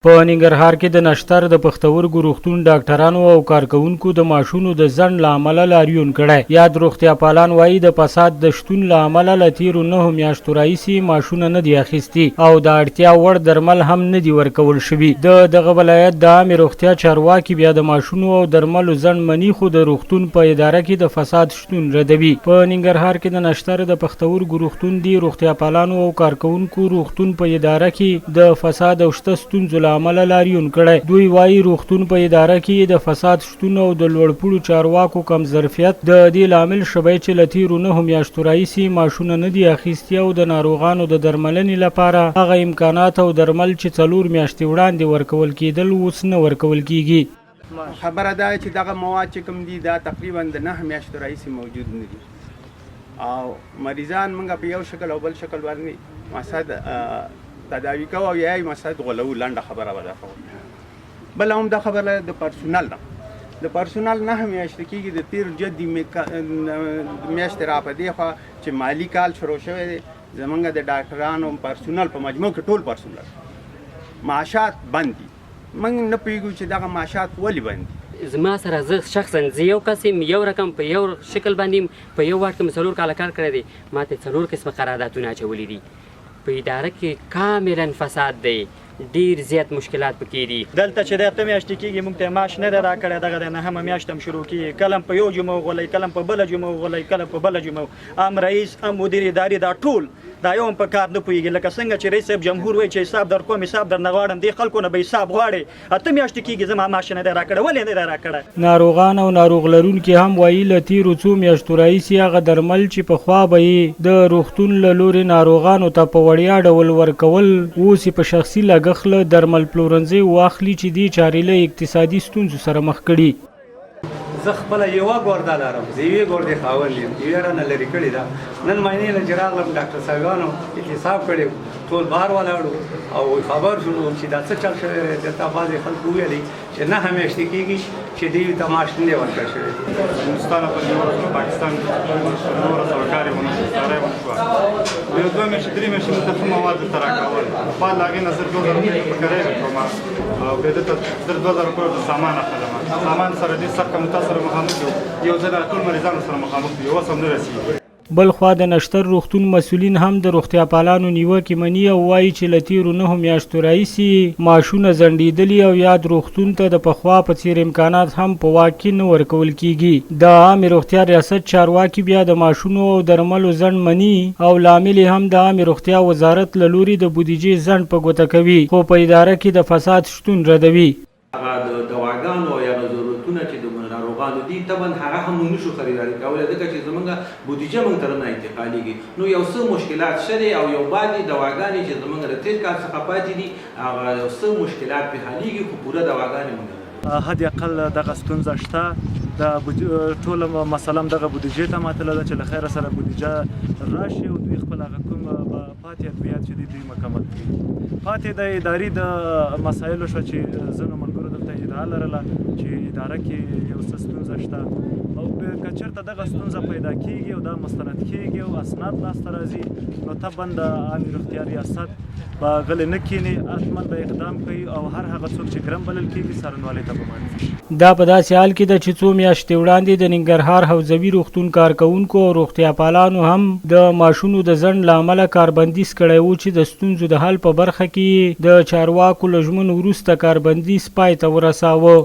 په ننګرهار کې د نښتر د پښتورګو روغتون ډاکټرانو او کارکوونکو د ماشونو د ځنډ له امله لاریون کړی. یاد روغتیا پالان وایي د فساد د شتون له امله له تېرو 9 میاشتو راهیسې ماشونه نه دي اخیستي او د اړتیا وړ درمل هم نه دي ورکول شوي. د دغه ولایت د عامې روغتیا چارواکي بیا د ماشونو او درملو ځنډ مني، خو د روغتون په اداره کې د فساد شتون ردوي. په ننګرهار کې د نښتر د پښتورګو روغتون دی روغتیا پالانو او کارکوونکو روغتون په اداره کې د فساد او شته ستونزو عمل لاریون کړی. دوی وایي روغتون په اداره کې د فساد شتون او د لوړپوړو چارواکو کم ظرفیت د دې لامل شوی چې له تېرو 9 میاشتو راهیسې ماشونه نه دي اخیستي او د ناروغانو د درملنې لپاره هغه امکانات او درمل چې 4 میاشتې وړاندې ورکول کېدل اوس نه ورکول کېږي. خبره ده چې دغه مواد چې کوم دي دا تقریبا د 9 میاشتو راهیسې موجود نه دي او مریضان موږ په یو شکل او بل شکل باندې مسد تداوی کوو او یا یې مسد غولو. لنډه خبره به دا کوو. بله هم دا خبره د پرسونل ده. د پرسونل 9 میاشتې کېږي د تېر جدي میاشتې را په دې خوا چې مالي کال شروع شوی دی زمونږ د ډاکټرانو پرسونل په مجموع کې ټول پرسونل معاشات بند دي. موږ نه پوهېږو چې دغه معاشات ولې بند دي. زما سره زه شخصا زه یو کس یم، یو رقم په یو شکل باندې په یو واټ کې مې 4 کاله کار کړی دی. ما ته 4 قسمه قراردادونه اچولي دي. په اداره کې کاملا فساد دی، ډیر زیات مشکلات پکې دي. دلته چې د 8 میاشتې کېږي موږ ته معاش نه دی راکړی. دغه د 9 میاشت هم شروع کېږي، کله په یو جمعه وغولئ، کله په بله جمعه وغولئ، کله په بله جمعه. ام رئیس ام مدیر ادارې دا ټول دا یو هم په کار نه پوهېږي. لکه څنګه چې رئیس صاحب جمهور وایي چې حساب در کوم، حساب در نه غواړم. دې خلکو نه به حساب غواړې. 8 میاشتې کېږي زما معاش نه دی راکړی. ولې نه دی راکړی؟ ناروغان او ناروغ لرونکي هم وایي له تېرو 2 میاشتو راهیسې هغه درمل چې پخوا به یې د روغتون له لورې ناروغانو ته په وړیا ډول ورکول، اوس یې په شخصي لګښت له درمل پلورنځي واخلي چې دې چارې له اقتصادي ستونزو سره مخ کړي. زه خپله یوه ګورده لرم، د یوې ګوردې خاوند یم. یوې رانه لرې کړې ده. نن معنې نه چې راغلم ډاکټر صاحبانو حساب کړی، ټول بهر ولاړو او خبر شو چې دا څه چل شوی دی. دلته بعضې خلکو ویلي چې 9 میاشتې کېږي چې دوی ته معاش نه دی ورکړی شوی. هندوستان پر یو پاکستان نور سرکاري ونه سره ونه د 2 میاشتې 3 میاشتې متفق مواد ته راکول. په لاګې نظر 2000 په کړی کوم او به د 2000 په سامان اخلم. سامان سره دې سره متاثر مخامخ یو ځل ټول مریضانو سره مخامخ دي. اوس هم نه رسیږي. بل خوا د نښتر روغتون مسؤلین هم د روغتیا پالانو نیوکې مني او وایي چې له تېرو 9 میاشتو راهیسې ماشونه ځنډېدلي او یاد روغتون ته د پخوا په څېر امکانات هم په واک کې نه ورکول کېږي. د عامې روغتیا ریاست چارواکي بیا د ماشونو او درملو ځنډ مني او لامل هم د عامې روغتیا وزارت له لوري د بودیجې ځنډ په ګوته کوي، خو په اداره کې د فساد شتون ردوي. هغه د دواګانو یا ضرورتونه چې د ناروغانو دي طبعا هغه هم موږ نشو خریداري کولی ځکه چې زموږ بودیجه موږ ته نه انتقالېږي. نو یو څه مشکلات شته دي او یو بعضې دواګانې چې زموږ د تېر کال څخه پاتې دي هغه یو څه مشکلات پرې حلېږي، خو پوره دواګانې موږ نه. حد اقل دغه ستونزه شته. د ټوله مسله هم دغه بودیجې ته ماتله ده چې له خیره سره بودیجه راشي او دوی خپل هغه کوم پاتې ادویات چې دي دوی مکمل کړي. پاتې د ادارې د مسایلو شوه چې ځینو ملګرو دلته ادعا لرله چې اداره کې یو څه ستونزه شته او که چېرته دغه ستونزه پیدا کېږي او دا مستند کېږي او اسناد لاسته راځي نو طبعا د عامې روغتیا ریاست به غلی نه کښېني، حتما به اقدام کوي او هر هغه څوک چې ګرم بلل کېږي څارنوالۍ ته به معرفي. دا په داسې حال کې ده چې 2 میاشتې وړاندې د ننګرهار حوزوي روغتون کارکوونکو او روغتیا پالانو هم د ماشونو د ځنډ له امله کاربندیز کړی و چې د ستونزو د حل په برخه کې د چارواکو له ژمنو وروسته کاربندیز پای ته ورساوه.